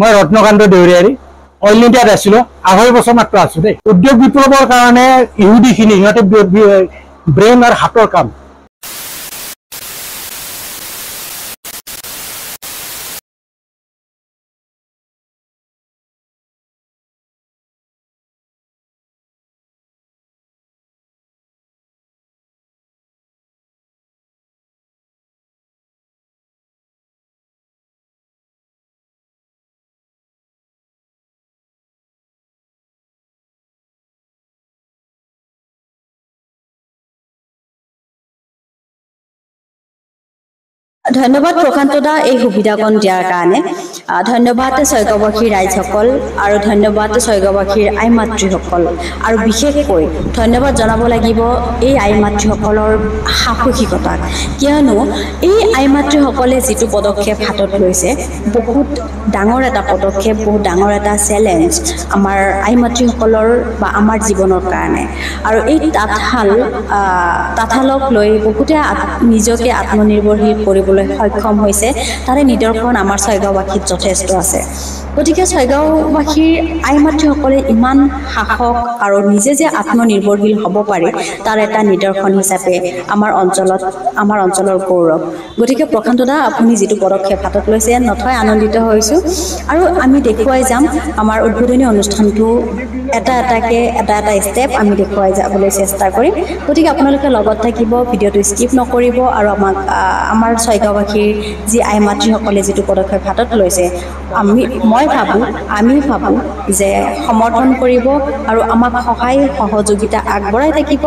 মই ৰত্নকান্ত দেউৰীয়াৰী অইল ইণ্ডিয়াত আছিলোঁ 2.5 বছৰ মাত্ৰ আছোঁ দেই। উদ্যোগ বিপ্লৱৰ কাৰণে ইহুদিখিনি সিহঁতে ব্ৰেইন আৰু হাতৰ কাম। ধন্যবাদ প্ৰশান্ত দা এই সুবিধাকণ দিয়াৰ কাৰণে। ধন্যবাদ স্বৰ্গবাসী ৰাইজসকল আৰু ধন্যবাদ স্বৰ্গবাসীৰ আই মাতৃসকল আৰু বিশেষকৈ ধন্যবাদ জনাব লাগিব এই আই মাতৃসকলৰ সাহসিকতাক। কিয়নো এই আই মাতৃসকলে যিটো পদক্ষেপ হাতত লৈছে বহুত ডাঙৰ এটা পদক্ষেপ, বহুত ডাঙৰ এটা চেলেঞ্জ আমাৰ আই মাতৃসকলৰ বা আমাৰ জীৱনৰ কাৰণে। আৰু এই তাঁতশালক লৈ বহুতে নিজকে আত্মনিৰ্ভৰশীল কৰিবলৈ সক্ষম হৈছে। তাৰে নিদৰ্শন আমাৰ ছয়গাঁওবাসীত যথেষ্ট আছে। গতিকে ছয়গাঁওবাসীৰ আই মাতৃসকলে ইমান সাহস আৰু নিজে যে আত্মনিৰ্ভৰশীল হ'ব পাৰে তাৰ এটা নিদৰ্শন হিচাপে আমাৰ অঞ্চলৰ গৌৰৱ। গতিকে প্ৰশান্ত দা আপুনি যিটো পদক্ষেপ হাতত লৈছে নথৈ আনন্দিত হৈছোঁ। আৰু আমি দেখুৱাই যাম আমাৰ উদ্বোধনী অনুষ্ঠানটো এটা ষ্টেপ আমি দেখুৱাই যাবলৈ চেষ্টা কৰিম। গতিকে আপোনালোকে লগত থাকিব, ভিডিঅ'টো স্কিপ নকৰিব আৰু আমাৰ ছয়গাঁওবাসীৰ যি আই মাতৃসকলে যিটো পদক্ষেপ হাতত লৈছে আমি ভাবোঁ যে সমৰ্থন কৰিব আৰু আমাক সহায় সহযোগিতা আগবঢ়াই থাকিব।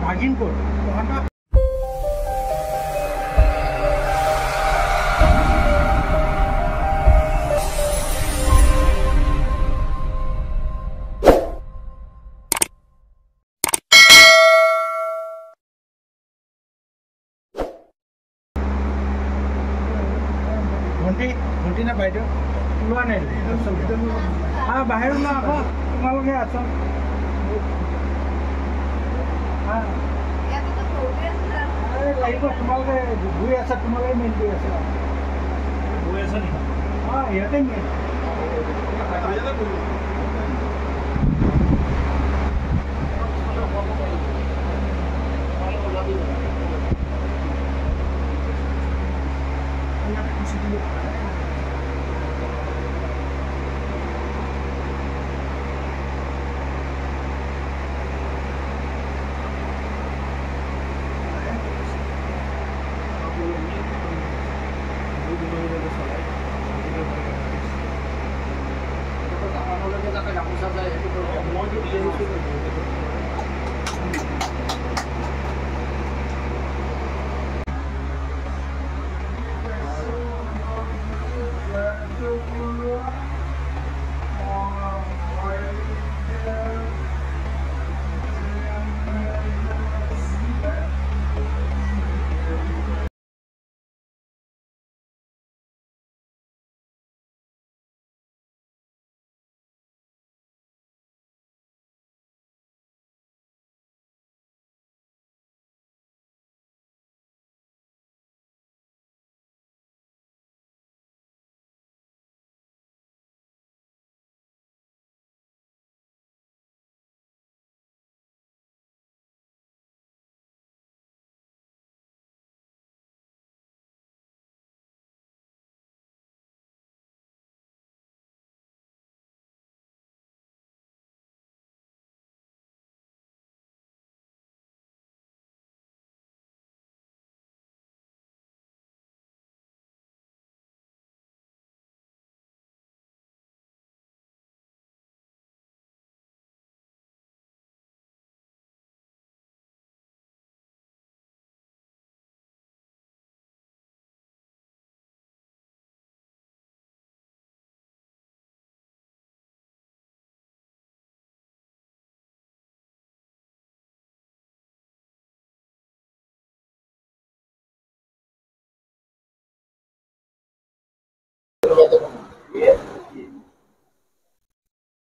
ভাগিন ক'ত? ভণ্টি নে বাইদেউ ওলোৱা নাই বাহিৰ ওলোৱা আকৌ তোমালোকে আছা লাগিব তোমালোকে গৈ আছা, তোমালোকে মেইন গৈ আছা নেকি? ইয়াতে মেইন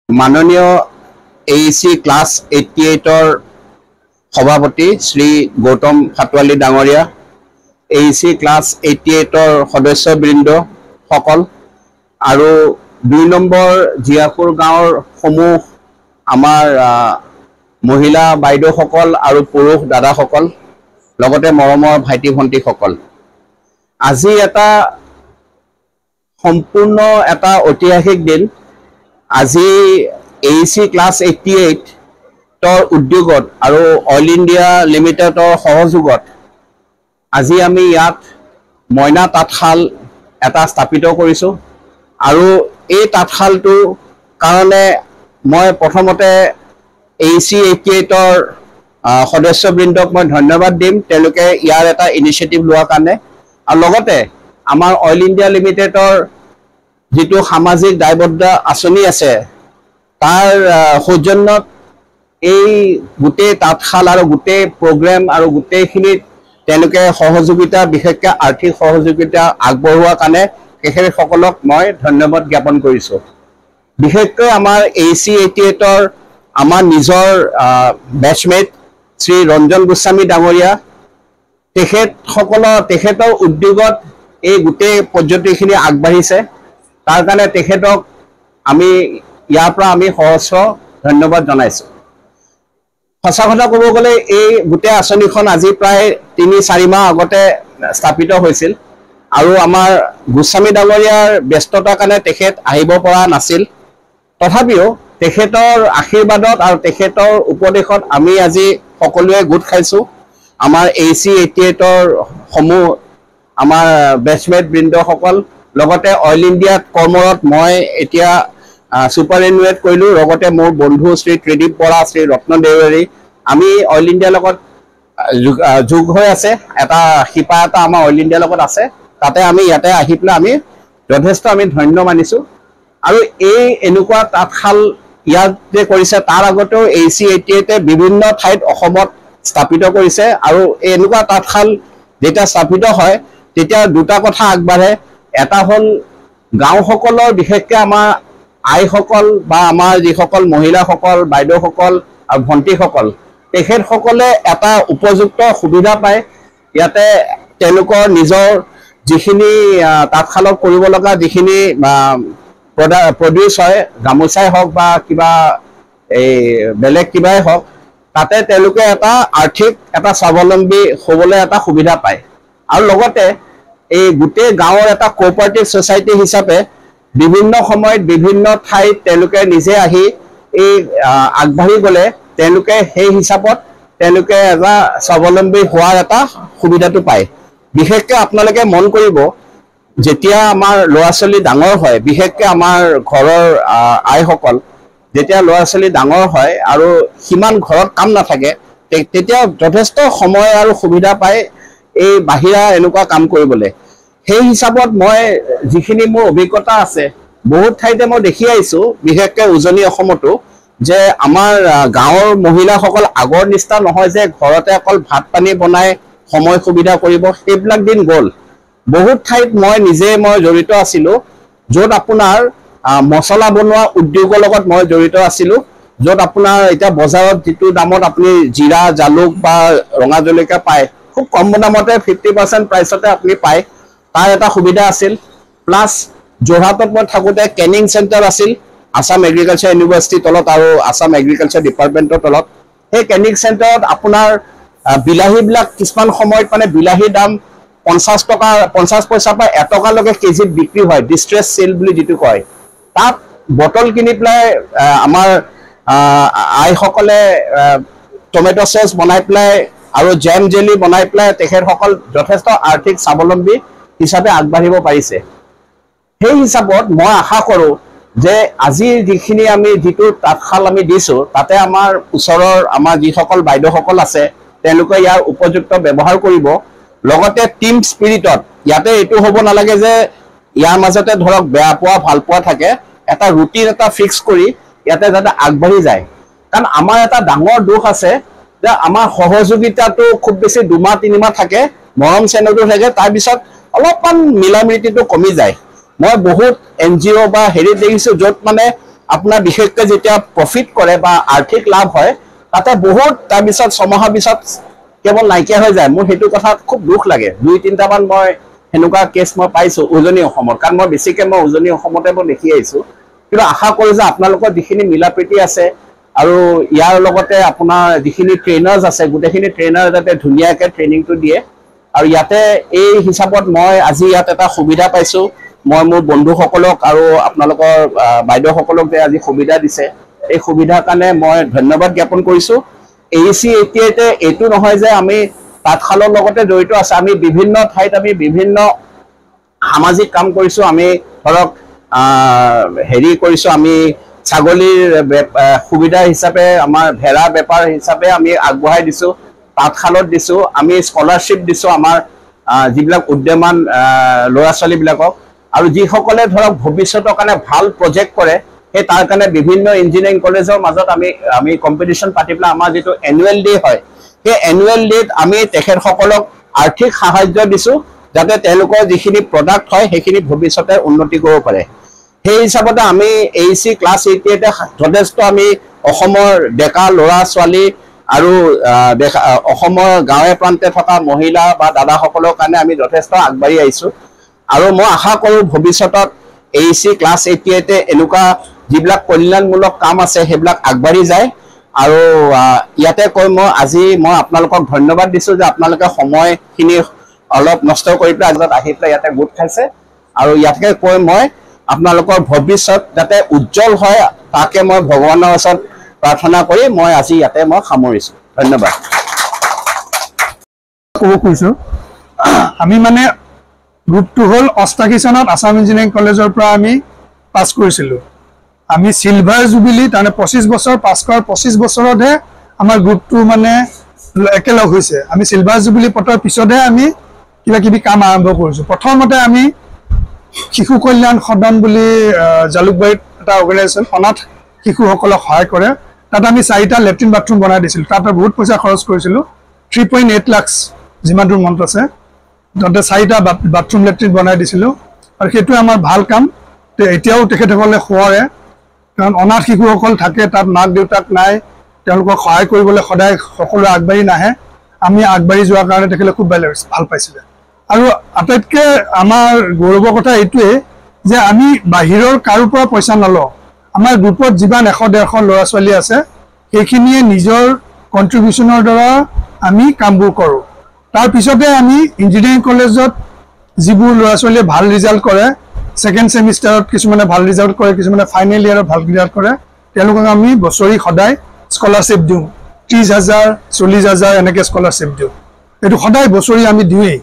মাননীয় AEC ক্লাছ 88 সভাপতি শ্ৰী গৌতম খাটৱালী ডাঙৰীয়া, AEC ক্লাছ 88 সদস্যবৃন্দ সকল আৰু 2 নম্বৰ জিয়াপুৰ গাঁৱৰ সমূহ আমাৰ মহিলা বাইদেউসকল আৰু পুৰুষ দাদাসকল, লগতে মৰমৰ ভাইটি ভণ্টিসকল, আজি এটা সম্পূৰ্ণ এটা ঐতিহাসিক দিন। আজি AEC ক্লাছ 88 উদ্যোগত আৰু অইল ইণ্ডিয়া লিমিটেডৰ সহযোগত আজি আমি ইয়াত মইনা তাঁতশাল এটা স্থাপিত কৰিছোঁ। আৰু এই তাঁতশালটোৰ কাৰণে মই প্ৰথমতে AEC 88 সদস্যবৃন্দক মই ধন্যবাদ দিম, তেওঁলোকে ইয়াৰ এটা ইনিচিয়েটিভ লোৱাৰ কাৰণে। আৰু লগতে আমাৰ অইল ইণ্ডিয়া লিমিটেডৰ যিটো সামাজিক দায়বদ্ধ আঁচনি আছে তাৰ সৌজন্যত এই গোটেই তাঁতশাল আৰু গোটেই প্ৰগ্ৰেম আৰু গোটেইখিনিত তেওঁলোকে সহযোগিতা, বিশেষকৈ আৰ্থিক সহযোগিতা আগবঢ়োৱাৰ কাৰণে তেখেতসকলক মই ধন্যবাদ জ্ঞাপন কৰিছোঁ। বিশেষকৈ আমাৰ AEC 88 আমাৰ নিজৰ বেচমেট শ্ৰী ৰঞ্জন গোস্বামী ডাঙৰীয়া, তেখেতৰ উদ্যোগত এই গোটেই পদ্ধতিখিনি আগবাঢ়িছে। তাৰ কাৰণে তেখেতক আমি ইয়াৰ পৰা আমি সহস্ৰ ধন্যবাদ জনাইছোঁ। সঁচা কথা ক'ব গ'লে এই গোটেই আঁচনিখন আজি প্ৰায় 3-4 মাহ আগতে স্থাপিত হৈছিল আৰু আমাৰ গোস্বামী ডাঙৰীয়াৰ ব্যস্ততাৰ কাৰণে তেখেত আহিব পৰা নাছিল। তথাপিও তেখেতৰ আশীৰ্বাদত আৰু তেখেতৰ উপদেশত আমি আজি সকলোৱে গোট খাইছোঁ। আমাৰ AEC 88 সমূহ আমাৰ বেচমেট বৃন্দসকল, লগতে অইল ইণ্ডিয়াত কৰ্মৰত মই এতিয়া ছুপাৰিনটেণ্ডেণ্ট কৰিলোঁ, লগতে মোৰ বন্ধু শ্ৰী ত্ৰিদীপ বৰা, শ্ৰী ৰত্ন দেউৰী, আমি অইল ইণ্ডিয়াৰ লগত যোগ হৈ আছে। এটা শিপা এটা আমাৰ অইল ইণ্ডিয়াৰ লগত আছে, তাতে আমি ইয়াতে আহি পেলাই আমি যথেষ্ট আমি ধন্য মানিছোঁ। আৰু এই এনেকুৱা তাঁতশাল ইয়াত যে কৰিছে তাৰ আগতেও AEC 88 বিভিন্ন ঠাইত অসমত স্থাপিত কৰিছে। আৰু এনেকুৱা তাঁতশাল যেতিয়া স্থাপিত হয় তেতিয়া দুটা কথা আগবাঢ়ে। এটা হ'ল গাঁওসকলৰ, বিশেষকৈ আমাৰ আইসকল বা আমাৰ যিসকল মহিলাসকল, বাইদেউসকল আৰু ভণ্টিসকল, তেখেতসকলে এটা উপযুক্ত সুবিধা পায়। ইয়াতে তেওঁলোকৰ নিজৰ যিখিনি তাঁতশালত কৰিব লগা যিখিনি প্ৰডিউচ হয়, গামোচাই হওক বা কিবা এই বেলেগ কিবাই হওক, তাতে তেওঁলোকে এটা আৰ্থিক এটা স্বাৱলম্বী হ'বলৈ এটা সুবিধা পায়। আৰু লগতে এই গোটেই গাঁৱৰ এটা কোঅপাৰেটিভ ছ'চাইটি হিচাপে বিভিন্ন সময়ত বিভিন্ন ঠাইত তেওঁলোকে নিজে আহি এই আগবাঢ়ি গ'লে তেওঁলোকে সেই হিচাপত তেওঁলোকে এটা স্বাৱলম্বী হোৱাৰ এটা সুবিধাটো পায়। বিশেষকৈ আপোনালোকে মন কৰিব, যেতিয়া আমাৰ ল'ৰা ছোৱালী ডাঙৰ হয়, বিশেষকৈ আমাৰ ঘৰৰ আইসকল যেতিয়া ল'ৰা ছোৱালী ডাঙৰ হয় আৰু সিমান ঘৰত কাম নাথাকে, তেতিয়া যথেষ্ট সময় আৰু সুবিধা পায় এই বাহিৰা এনেকুৱা কাম কৰিবলৈ। সেই হিচাপত মই যিখিনি মোৰ অভিজ্ঞতা আছে, বহুত ঠাইতে মই দেখি আহিছোঁ, বিশেষকৈ উজনি অসমতো, যে আমাৰ গাঁৱৰ মহিলাসকল আগৰ নিচিনা নহয় যে ঘৰতে অকল ভাত পানী বনাই সময় সুবিধা কৰিব, সেইবিলাক দিন গ'ল। বহুত ঠাইত মই জড়িত আছিলোঁ, য'ত আপোনাৰ মছলা বনোৱা উদ্যোগৰ লগত মই জড়িত আছিলোঁ, য'ত আপোনাৰ এতিয়া বজাৰত যিটো দামত আপুনি জিৰা, জালুক বা ৰঙা জলকীয়া পায়, খুব কম দামতে 50% প্ৰাইচতে আপুনি পায়, তাৰ এটা সুবিধা আছিল। প্লাছ যোৰহাটত মই থাকোঁতে কেনিং চেণ্টাৰ আছিল, আছাম এগ্ৰিকালচাৰ ইউনিভাৰ্চিটিৰ তলত আৰু আছাম এগ্ৰিকালচাৰ ডিপাৰ্টমেণ্টৰ তলত। সেই কেনিং চেণ্টাৰত আপোনাৰ বিলাহীবিলাক কিছুমান সময়ত মানে বিলাহীৰ দাম 50 পইচাৰ পৰা 1 টকালৈকে কেজিত বিক্ৰী হয়, ডিষ্ট্ৰেছ চেল বুলি যিটো কয়। তাত বটল কিনি পেলাই আমাৰ আইসকলে টমেটো চচ বনাই পেলাই আৰু জেম জেলি বনাই পেলাই তেখেতসকল যথেষ্ট আৰ্থিক স্বাৱলম্বী হিচাপে আগবাঢ়িব পাৰিছে। সেই হিচাপত মই আশা কৰোঁ যে আজি যিটো তাঁতশাল আমি দিছোঁ, তাতে আমাৰ ওচৰৰ আমাৰ যিসকল বাইদেউসকল আছে তেওঁলোকে ইয়াৰ উপযুক্ত ব্যৱহাৰ কৰিব। লগতে টিম স্পিৰিটত ইয়াতে এইটো হ'ব নালাগে যে ইয়াৰ মাজতে ধৰক বেয়া পোৱা ভাল পোৱা থাকে, এটা ৰুটিন এটা ফিক্স কৰি ইয়াতে যাতে আগবাঢ়ি যায়। কাৰণ আমাৰ এটা ডাঙৰ দোষ আছে যে আমাৰ সহযোগিতাটো খুব বেছি 2 মাহ 3 মাহ থাকে, মৰম চেনেহটো থাকে, তাৰপিছত অলপমান মিলা মিতিটো কমি যায়। মই বহুত NGO বা হেৰি দেখিছোঁ য'ত মানে আপোনাৰ বিশেষকৈ যেতিয়া প্ৰফিট কৰে বা আৰ্থিক লাভ হয় তাতে বহুত তাৰপিছত ছমাহৰ পিছত কেৱল নাইকিয়া হৈ যায়। মোৰ সেইটো কথাত খুব দুখ লাগে। 2-3টামান মই সেনেকুৱা কেছ মই পাইছোঁ উজনি অসমত, কাৰণ মই বেছিকৈ উজনি অসমতে মই দেখি আহিছোঁ। কিন্তু আশা কৰোঁ যে আপোনালোকৰ যিখিনি মিলা প্ৰীতি আছে আৰু ইয়াৰ লগতে আপোনাৰ যিখিনি ট্ৰেইনাৰ্ছ আছে গোটেইখিনি ট্ৰেইনাৰ যাতে ধুনীয়াকৈ ট্ৰেইনিংটো দিয়ে। আৰু ইয়াতে এই হিচাপত মই আজি ইয়াত এটা সুবিধা পাইছোঁ। মই মোৰ বন্ধুসকলক আৰু আপোনালোকৰ বাইদেউসকলক যে আজি সুবিধা দিছে এই সুবিধাৰ কাৰণে মই ধন্যবাদ জ্ঞাপন কৰিছোঁ। AEC এতিয়াতে এইটো নহয় যে আমি তাঁতশালৰ লগতে জড়িত আছে, আমি বিভিন্ন ঠাইত আমি বিভিন্ন সামাজিক কাম কৰিছোঁ। আমি ধৰক হেৰি কৰিছোঁ, আমি ছাগলীৰ সুবিধা হিচাপে আমাৰ ভেড়া বেপাৰ হিচাপে আমি আগবঢ়াই দিছোঁ, তাঁতশালত দিছোঁ, আমি স্কলাৰশ্বিপ দিছোঁ আমাৰ যিবিলাক উদ্যমান ল'ৰা ছোৱালীবিলাকক। আৰু যিসকলে ধৰক ভৱিষ্যতৰ কাৰণে ভাল প্ৰজেক্ট কৰে সেই তাৰ কাৰণে বিভিন্ন ইঞ্জিনিয়াৰিং কলেজৰ মাজত আমি কম্পিটিশ্যন পাতি পেলাই আমাৰ যিটো এনুৱেল ডে হয় সেই এনুৱেল ডেত আমি তেখেতসকলক আৰ্থিক সাহায্য দিছোঁ যাতে তেওঁলোকৰ যিখিনি প্ৰডাক্ট হয় সেইখিনি ভৱিষ্যতে উন্নতি কৰিব পাৰে। সেই হিচাপতে আমি AEC ক্লাছ 88 যথেষ্ট আমি অসমৰ ডেকা ল'ৰা ছোৱালী আৰু অসমৰ গাঁৱে প্ৰান্তে থকা মহিলা বা দাদাসকলৰ কাৰণে আমি যথেষ্ট আগবাঢ়ি আহিছোঁ। আৰু মই আশা কৰোঁ ভৱিষ্যতত AEC ক্লাছ 88 এনেকুৱা যিবিলাক কল্যাণমূলক কাম আছে সেইবিলাক আগবাঢ়ি যায়। আৰু ইয়াতে কৈ মই আপোনালোকক ধন্যবাদ দিছোঁ যে আপোনালোকে সময়খিনি অলপ নষ্ট কৰি পেলাই আজি আহি পেলাই ইয়াতে গোট খাইছে। আৰু ইয়াতে কৈ মই আপোনালোকৰ ভৱিষ্যত যাতে উজ্জ্বল হয় তাকে মই ভগৱানৰ ওচৰত প্ৰাৰ্থনা কৰি মই আজি ইয়াতে সামৰিছোঁ। ধন্যবাদ। ক'ব খুজিছোঁ আমি মানে গ্ৰুপটো হ'ল 88 চনত আছাম ইঞ্জিনিয়াৰিং কলেজৰ পৰা আমি পাছ কৰিছিলোঁ। আমি চিলভাৰ জুবিলি তাৰমানে 25 বছৰ পাছ কৰাৰ 25 বছৰতহে আমাৰ গ্ৰুপটো মানে একেলগ হৈছে। আমি চিলভাৰ জুবিলি পতাৰ পিছতহে আমি কিবা কিবি কাম আৰম্ভ কৰিছোঁ। প্ৰথমতে আমি শিশু কল্যাণ সদন বুলি জালুকবাৰীত এটা অৰ্গেনাইজেশ্যন অনাথ শিশুসকলক সহায় কৰে, তাত আমি 4টা লেট্ৰিন বাথৰুম বনাই দিছিলোঁ। তাত বহুত পইচা খৰচ কৰিছিলোঁ, 3.8 লাখ যিমান দূৰ মনত আছে। তাতে 4টা বাথৰুম লেট্ৰিন বনাই দিছিলোঁ আৰু সেইটোৱে আমাৰ ভাল কাম। এতিয়াও তেখেতসকলে খোৱাৰে, কাৰণ অনাথ শিশুসকল থাকে তাত, মাক দেউতাক নাই, তেওঁলোকক সহায় কৰিবলৈ সদায় সকলোৱে আগবাঢ়ি নাহে। আমি আগবাঢ়ি যোৱাৰ কাৰণে তেখেতে খুব ভাল পাইছিলে। আৰু আটাইতকৈ আমাৰ গৌৰৱৰ কথা এইটোৱে যে আমি বাহিৰৰ কাৰো পৰা পইচা নলওঁ। আমাৰ গ্ৰুপত যিমান 100-150 ল'ৰা ছোৱালী আছে সেইখিনিয়ে নিজৰ কণ্ট্ৰিবিউশ্যনৰ দ্বাৰা আমি কামবোৰ কৰোঁ। তাৰপিছতে আমি ইঞ্জিনিয়াৰিং কলেজত যিবোৰ ল'ৰা ছোৱালীয়ে ভাল ৰিজাল্ট কৰে, ছেকেণ্ড ছেমিষ্টাৰত কিছুমানে ভাল ৰিজাল্ট কৰে, কিছুমানে ফাইনেল ইয়াৰত ভাল ৰিজাল্ট কৰে, তেওঁলোকক আমি বছৰি সদায় স্কলাৰশ্বিপ দিওঁ। 30,000 40,000 এনেকৈ স্কলাৰশ্বিপ দিওঁ। এইটো সদায় বছৰি আমি দিওঁৱেই।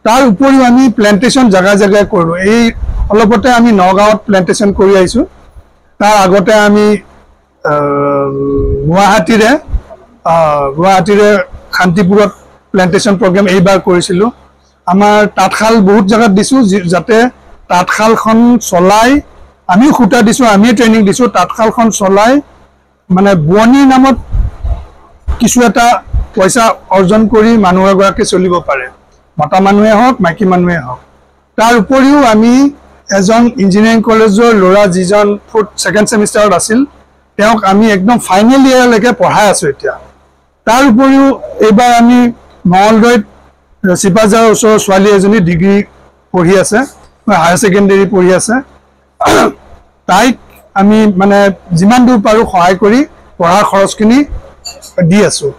তাৰ উপৰিও আমি প্লেণ্টেশ্যন জেগাই জেগাই কৰোঁ। এই অলপতে আমি নগাঁৱত প্লেণ্টেশ্যন কৰি আহিছোঁ। তাৰ আগতে আমি গুৱাহাটীৰে শান্তিপুৰত প্লেণ্টেশ্যন প্ৰগ্ৰেম এইবাৰ কৰিছিলোঁ। আমাৰ তাঁতশাল বহুত জেগাত দিছোঁ যাতে তাঁতশালখন চলাই, আমিও সূতা দিছোঁ, আমিয়ে ট্ৰেইনিং দিছোঁ, তাঁতশালখন চলাই মানে বোৱনীৰ নামত কিছু এটা পইচা অৰ্জন কৰি মানুহ এগৰাকী চলিব পাৰে, মতা মানুহে হওক মাইকী মানুহে হওক। তাৰ উপৰিও আমি এজন ইঞ্জিনিয়াৰিং কলেজৰ ল'ৰা যিজন ছেকেণ্ড ছেমিষ্টাৰত আছিল তেওঁক আমি একদম ফাইনেল ইয়াৰলৈকে পঢ়াই আছোঁ এতিয়া। তাৰ উপৰিও এইবাৰ আমি মঙলদৈত চিপাঝাৰৰ ওচৰৰ ছোৱালী এজনী ডিগ্ৰী পঢ়ি আছে, হায়াৰ ছেকেণ্ডেৰী পঢ়ি আছে। তাইক আমি মানে যিমান দূৰ পাৰোঁ সহায় কৰি পঢ়াৰ খৰচখিনি দি আছোঁ।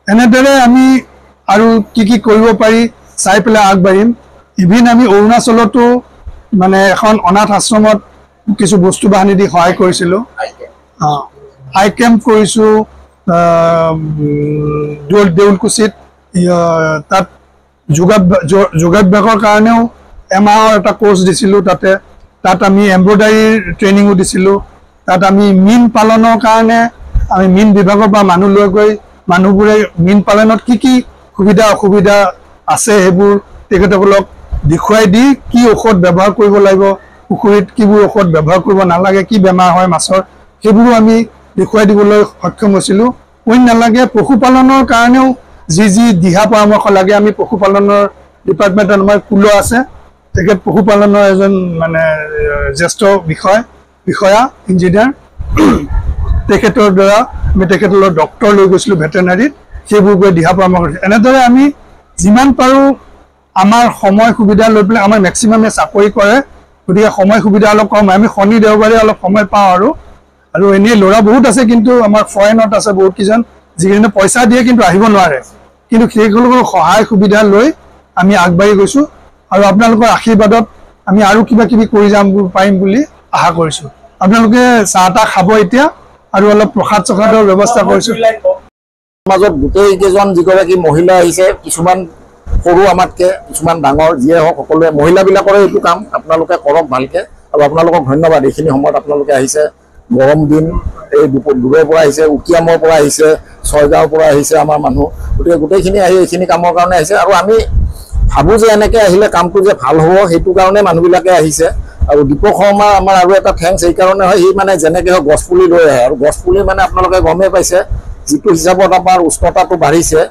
এনেদৰে আমি আৰু কি কৰিব পাৰি চাই পেলাই আগবাঢ়িম। ইভিন আমি অৰুণাচলতো মানে এখন অনাথ আশ্ৰমত কিছু বস্তু বাহানি দি সহায় কৰিছিলোঁ। আই কেম্প কৰিছোঁ দেউলকুচিত, তাত যোগাভ্যাসৰ কাৰণেও এমাহৰ এটা কোৰ্চ দিছিলোঁ। তাত আমি এম্ব্ৰইডাৰীৰ ট্ৰেইনিঙো দিছিলোঁ। তাত আমি মীন পালনৰ কাৰণে আমি মীন বিভাগৰ পৰা মানুহ লৈ গৈ মানুহবোৰে মীন পালনত কি সুবিধা অসুবিধা আছে সেইবোৰ তেখেতসকলক দেখুৱাই দি কি ঔষধ ব্যৱহাৰ কৰিব লাগিব, পুখুৰীত কিবোৰ ঔষধ ব্যৱহাৰ কৰিব নালাগে, কি বেমাৰ হয় মাছৰ, সেইবোৰো আমি দেখুৱাই দিবলৈ সক্ষম হৈছিলোঁ। নালাগে পশুপালনৰ কাৰণেও যি দিহা পৰামৰ্শ লাগে আমি পশুপালনৰ ডিপাৰ্টমেণ্টত আমাৰ কুলো আছে, তেখেত পশুপালনৰ এজন মানে জ্যেষ্ঠ বিষয়া ইঞ্জিনিয়াৰ তেখেতৰ দ্বাৰা আমি তেখেতৰ ডক্টৰ লৈ গৈছিলোঁ ভেটেনাৰীত সেইবোৰ গৈ দিহা পৰামৰ্শ এনেদৰে আমি যিমান পাৰোঁ আমাৰ সময় সুবিধা লৈ পেলাই আমাৰ মেক্সিমামে চাকৰি কৰে গতিকে সময় সুবিধা অলপ কম আমি শনি দেওবাৰে অলপ সময় পাওঁ আৰু এনেই ল'ৰা বহুত আছে কিন্তু আমাৰ ফৰেনত আছে বহুত কেইজন যিকেইজনে পইচা দিয়ে কিন্তু আহিব নোৱাৰে কিন্তু সেইসকলৰ সহায় সুবিধা লৈ আমি আগবাঢ়ি গৈছোঁ আৰু আপোনালোকৰ আশীৰ্বাদত আমি আৰু কিবা কিবি কৰি যাম পাৰিম বুলি আশা কৰিছোঁ আপোনালোকে চাহ তাহ খাব এতিয়া আৰু অলপ প্ৰসাদ চসাদৰ ব্যৱস্থা কৰিছোঁ মাজত গোটেই কেইজন যিগৰাকী মহিলা আহিছে কিছুমান সৰু আমাতকৈ কিছুমান ডাঙৰ যিয়ে হওক সকলোৱে মহিলাবিলাকৰে এইটো কাম আপোনালোকে কৰক ভালকৈ আৰু আপোনালোকক ধন্যবাদ এইখিনি সময়ত আপোনালোকে আহিছে গৰম দিন এই দূৰৰ পৰা আহিছে উকিয়ামৰ পৰা আহিছে ছয়গাঁৱৰ পৰা আহিছে আমাৰ মানুহ গতিকে গোটেইখিনি আহি এইখিনি কামৰ কাৰণে আহিছে আৰু আমি ভাবোঁ যে এনেকৈ আহিলে কামটো যে ভাল হ'ব সেইটো কাৰণে মানুহবিলাকে আহিছে আৰু দীপক শৰ্মা আমাৰ আৰু এটা থেংকছ এইকাৰণে হয় সি মানে যেনেকৈ হওক গছপুলি লৈ আহে আৰু গছপুলি মানে আপোনালোকে গমেই পাইছে যিটো হিচাপত আমাৰ উষ্ণতাটো বাঢ়িছে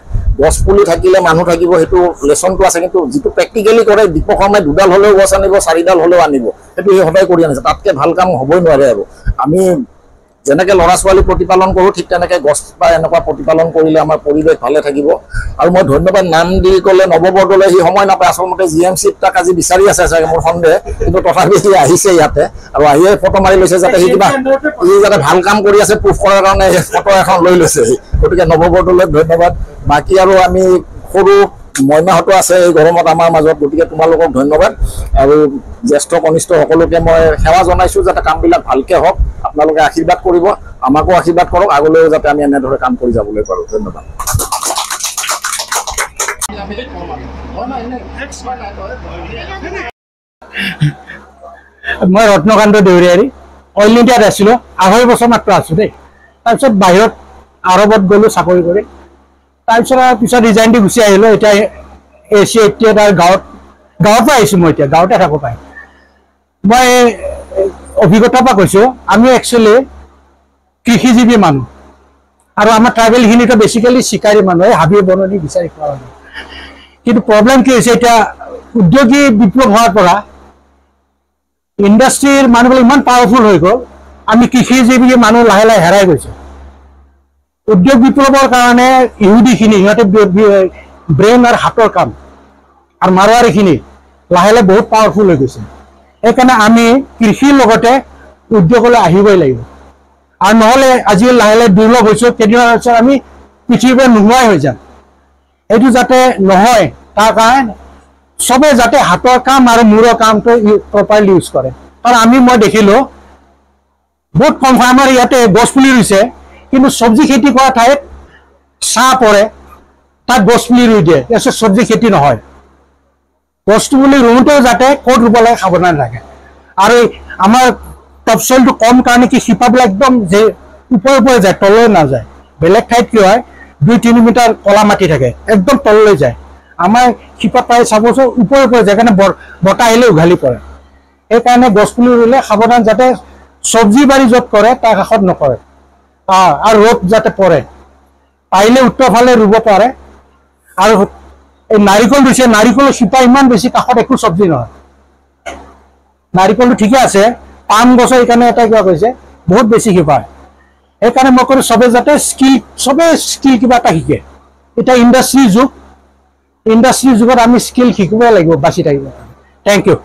গছপুলি থাকিলে মানুহ থাকিব সেইটো লেচনটো আছে কিন্তু যিটো প্ৰেক্টিকেলি কৰে দীপক শৰ্মাই 2ডাল হ'লেও গছ আনিব 4ডাল হ'লেও আনিব সেইটো সি সদায় কৰি আনিছে তাতকৈ ভাল কাম হ'বই নোৱাৰে আৰু আমি যেনেকৈ ল'ৰা ছোৱালী প্ৰতিপালন কৰোঁ ঠিক তেনেকৈ গছ বা এনেকুৱা প্ৰতিপালন কৰিলে আমাৰ পৰিৱেশ ভালে থাকিব আৰু মই ধন্যবাদ নাম দি ক'লে নৱবৰদলৈ সি সময় নাপায় আচলতে GMCত তাক আজি বিচাৰি আছে চাগে মোৰ সন্দেহ কিন্তু তথাপি সি আহিছে ইয়াতে আৰু আহিয়ে ফটো মাৰি লৈছে যাতে সি যাতে ভাল কাম কৰি আছে প্ৰুফ কৰাৰ কাৰণে ফটো এখন লৈ লৈছে গতিকে নৱবৰদলৈ ধন্যবাদ বাকী আৰু আমি সৰু মইনাহঁতো আছে এই গৰমত আমাৰ মাজত গতিকে তোমালোকক ধন্যবাদ আৰু জ্যেষ্ঠ কনিষ্ঠ সকলোকে মই সেৱা জনাইছোঁ যাতে কামবিলাক ভালকৈ হওক আপোনালোকে আশীৰ্বাদ কৰিব আমাকো আশীৰ্বাদ কৰক আগলৈও যাতে আমি এনেদৰে কাম কৰি যাবলৈ পাৰোঁ ধন্যবাদ মই ৰত্নকান্ত দেউৰীয়াৰী অইল ইণ্ডিয়াত আছিলোঁ 2.5 বছৰ মাত্ৰ আছোঁ দেই তাৰপিছত বাহিৰত আৰবত গ'লোঁ চাকৰি কৰি তাৰপিছত ৰিজাইন দি গুচি আহিলোঁ এতিয়া AC80 এটা গাঁৱৰ পৰা আহিছোঁ মই এতিয়া গাঁৱতে থাকোঁ পাই মই অভিজ্ঞতাৰ পৰা কৈছোঁ আমি একচুৱেলি কৃষিজীৱী মানুহ আৰু আমাৰ ট্ৰাইবেলখিনিতো বেছিকেলি চিকাৰী মানুহ হাবি বননি বিচাৰি খোৱা মানুহ কিন্তু প্ৰব্লেম কি হৈছে এতিয়া উদ্যোগী বিপ্লৱ হোৱাৰ পৰা ইণ্ডাষ্ট্ৰীৰ মানুহবিলাক ইমান পাৱাৰফুল হৈ গ'ল আমি কৃষিজীৱী মানুহ লাহে লাহে হেৰাই গৈছোঁ উদ্যোগ বিপ্লৱৰ কাৰণে ইহুদিখিনি সিহঁতে ব্ৰেইন আৰু হাতৰ কাম আৰু মাৰোৱাৰীখিনি লাহে লাহে বহুত পাৱাৰফুল হৈ গৈছে সেইকাৰণে আমি কৃষিৰ লগতে উদ্যোগলৈ আহিবই লাগিব আৰু নহ'লে আজি লাহে লাহে দুৰ্লভ হৈছোঁ কেইদিনমানৰ পিছত আমি পৃথিৱীৰ পৰা নোহোৱাই হৈ যাম এইটো যাতে নহয় তাৰ কাৰণে চবে যাতে হাতৰ কাম আৰু মূৰৰ কামটো প্ৰপাৰলি ইউজ কৰে কাৰণ মই দেখিলোঁ বহুত কম আমাৰ ইয়াতে গছপুলি ৰুইছে কিন্তু চব্জি খেতি কৰা ঠাইত ছাঁ পৰে তাত গছপুলি ৰুই দিয়ে তাৰপিছত চব্জি খেতি নহয় গছপুলি ৰুওঁতেও যাতে ক'ত ৰুব লাগে সাৱধান থাকে আৰু আমাৰ টপচইলটো কম কাৰণে কি শিপাবিলাক একদম যে ওপৰে যায় তললৈ নাযায় বেলেগ ঠাইত কি হয় 2-3 মিটাৰ কলা মাটি থাকে একদম তললৈ যায় আমাৰ শিপা প্ৰায় চাবচোন ওপৰে যায় কাৰণে বতাহ আহিলে উঘালি পৰে সেইকাৰণে গছপুলি ৰুলে সাৱধান যাতে চব্জি বাৰী য'ত কৰে তাৰ কাষত নকৰে আৰু ৰ'দ যাতে পৰে পাৰিলে উত্তৰ ফালে ৰুব পাৰে আৰু এই নাৰিকল ৰুইছে নাৰিকলৰ শিপা ইমান বেছি কাষত একো চব্জি নহয় নাৰিকলটো ঠিকে আছে পাম গছৰ এইকাৰণে এটা কিবা কৈছে বহুত বেছি শিপা সেইকাৰণে মই কৰোঁ চবে যাতে স্কিল কিবা এটা শিকে এতিয়া ইণ্ডাষ্ট্ৰীৰ যুগত আমি স্কিল শিকিব লাগিব বাচি থাকিব থেংক ইউ